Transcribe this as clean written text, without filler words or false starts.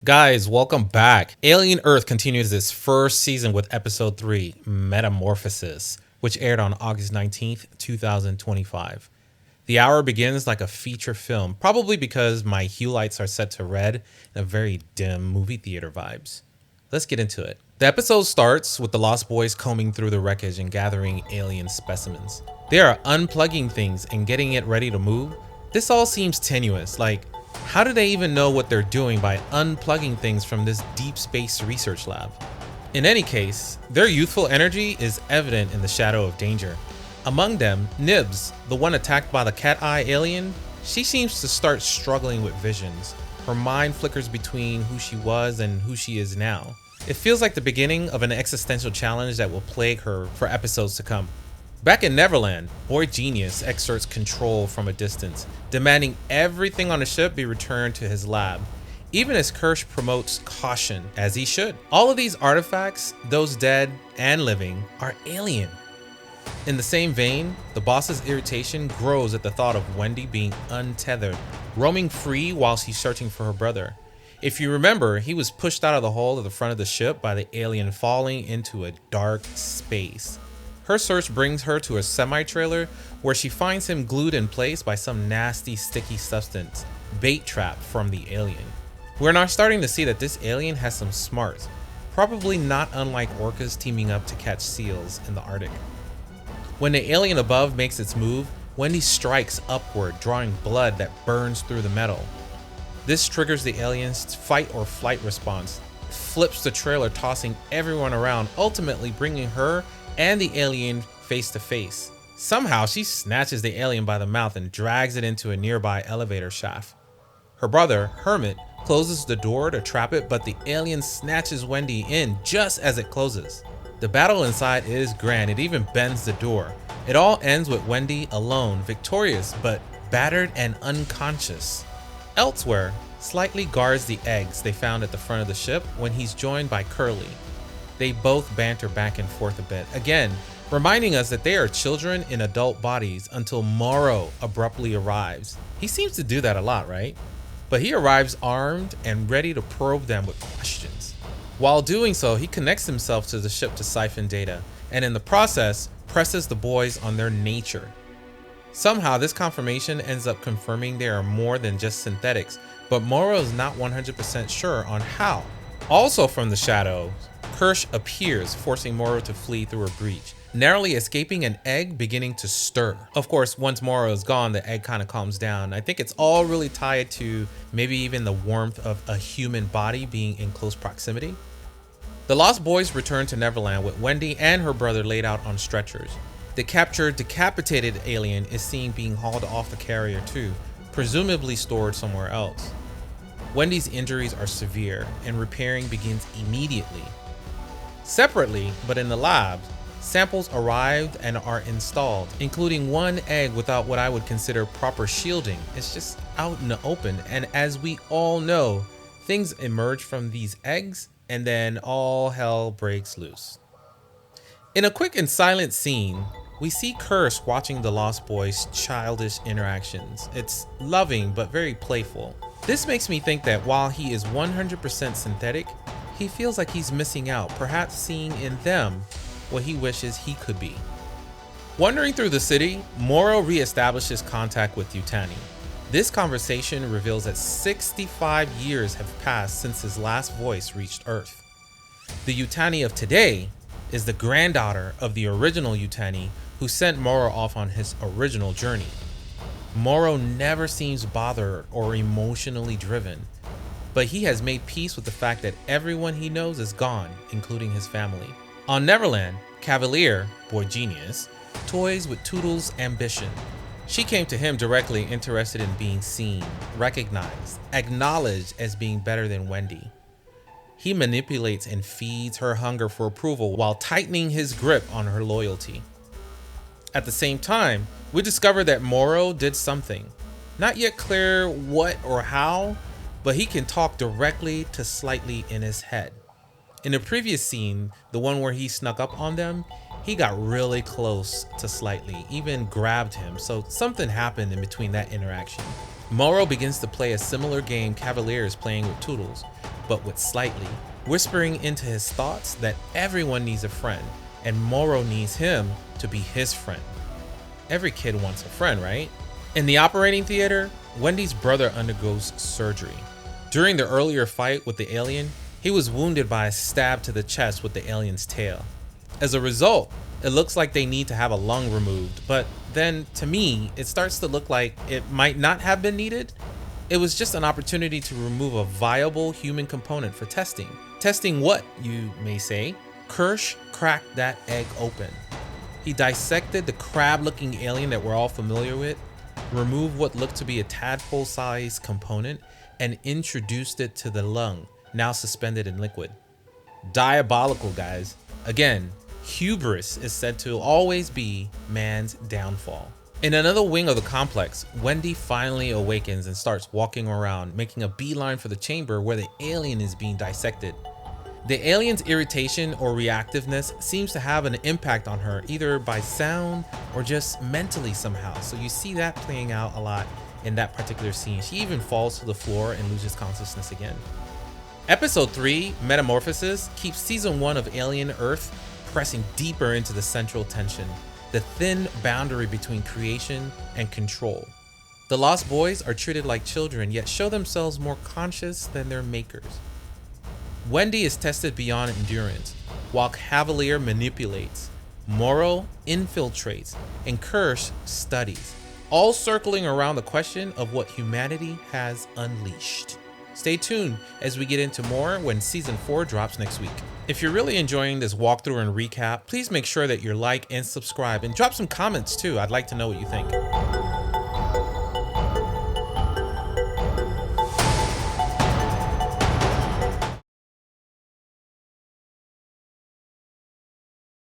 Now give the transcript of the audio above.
Guys, welcome back. Alien Earth continues its first season with episode 3, Metamorphosis, which aired on August 19th, 2025. The hour begins like a feature film, probably because my hue lights are set to red and a very dim movie theater vibes. Let's get into it. The episode starts with the Lost Boys combing through the wreckage and gathering alien specimens. They are unplugging things and getting it ready to move. This all seems tenuous, like how do they even know what they're doing by unplugging things from this deep space research lab? In any case, their youthful energy is evident in the shadow of danger. Among them, Nibs, the one attacked by the cat-eye alien, she seems to start struggling with visions. Her mind flickers between who she was and who she is now. It feels like the beginning of an existential challenge that will plague her for episodes to come. Back in Neverland, Boy Genius exerts control from a distance, demanding everything on the ship be returned to his lab. Even as Kirsch promotes caution, as he should. All of these artifacts, those dead and living, are alien. In the same vein, the boss's irritation grows at the thought of Wendy being untethered, roaming free while she's searching for her brother. If you remember, he was pushed out of the hull of the front of the ship by the alien falling into a dark space. Her search brings her to a semi-trailer where she finds him glued in place by some nasty sticky substance, bait trap from the alien. We're now starting to see that this alien has some smarts, probably not unlike orcas teaming up to catch seals in the Arctic. When the alien above makes its move, Wendy strikes upward, drawing blood that burns through the metal. This triggers the alien's fight or flight response, flips the trailer, tossing everyone around, ultimately bringing her and the alien face to face. Somehow she snatches the alien by the mouth and drags it into a nearby elevator shaft. Her brother, Hermit, closes the door to trap it, but the alien snatches Wendy in just as it closes. The battle inside is grand, it even bends the door. It all ends with Wendy alone, victorious but battered and unconscious. Elsewhere, Slightly guards the eggs they found at the front of the ship when he's joined by Curly. They both banter back and forth a bit, again, reminding us that they are children in adult bodies until Morrow abruptly arrives. He seems to do that a lot, right? But he arrives armed and ready to probe them with questions. While doing so, he connects himself to the ship to siphon data, and in the process, presses the boys on their nature. Somehow, this confirmation ends up confirming they are more than just synthetics, but Morrow is not 100% sure on how. Also from the shadows, Kirsch appears, forcing Morrow to flee through a breach, narrowly escaping an egg beginning to stir. Of course, once Morrow is gone, the egg kind of calms down. I think it's all really tied to maybe even the warmth of a human body being in close proximity. The Lost Boys return to Neverland with Wendy and her brother laid out on stretchers. The captured, decapitated alien is seen being hauled off the carrier too, presumably stored somewhere else. Wendy's injuries are severe and repairing begins immediately. Separately, but in the lab, samples arrived and are installed, including one egg without what I would consider proper shielding. It's just out in the open, and as we all know, things emerge from these eggs and then all hell breaks loose. In a quick and silent scene, we see Kirsch watching the Lost Boys' childish interactions. It's loving but very playful. This makes me think that while he is 100% synthetic, he feels like he's missing out, perhaps seeing in them what he wishes he could be. Wandering through the city, Morrow reestablishes contact with Yutani. This conversation reveals that 65 years have passed since his last voice reached Earth. The Yutani of today is the granddaughter of the original Yutani who sent Morrow off on his original journey. Morrow never seems bothered or emotionally driven, but he has made peace with the fact that everyone he knows is gone, including his family. On Neverland, Cavalier, Boy Genius, toys with Toodle's ambition. She came to him directly interested in being seen, recognized, acknowledged as being better than Wendy. He manipulates and feeds her hunger for approval while tightening his grip on her loyalty. At the same time, we discover that Morrow did something. Not yet clear what or how, but he can talk directly to Slightly in his head. In the previous scene, the one where he snuck up on them, he got really close to Slightly, even grabbed him, so something happened in between that interaction. Morrow begins to play a similar game Cavalier is playing with Toodles, but with slightly, whispering into his thoughts that everyone needs a friend and Moro needs him to be his friend. Every kid wants a friend, right? In the operating theater, Wendy's brother undergoes surgery. During the earlier fight with the alien, he was wounded by a stab to the chest with the alien's tail. As a result, it looks like they need to have a lung removed, but then to me, it starts to look like it might not have been needed. It was just an opportunity to remove a viable human component for testing. Testing what, you may say? Kirsch cracked that egg open. He dissected the crab-looking alien that we're all familiar with, removed what looked to be a tadpole-sized component, and introduced it to the lung, now suspended in liquid. Diabolical, guys. Again, hubris is said to always be man's downfall. In another wing of the complex, Wendy finally awakens and starts walking around, making a beeline for the chamber where the alien is being dissected. The alien's irritation or reactiveness seems to have an impact on her, either by sound or just mentally somehow. So you see that playing out a lot in that particular scene. She even falls to the floor and loses consciousness again. Episode 3, Metamorphosis, keeps season 1 of Alien Earth pressing deeper into the central tension, the thin boundary between creation and control. The Lost Boys are treated like children, yet show themselves more conscious than their makers. Wendy is tested beyond endurance, while Cavalier manipulates, Moro infiltrates, and Kirsch studies, all circling around the question of what humanity has unleashed. Stay tuned as we get into more when season 4 drops next week. If you're really enjoying this walkthrough and recap, please make sure that you like and subscribe and drop some comments too. I'd like to know what you think.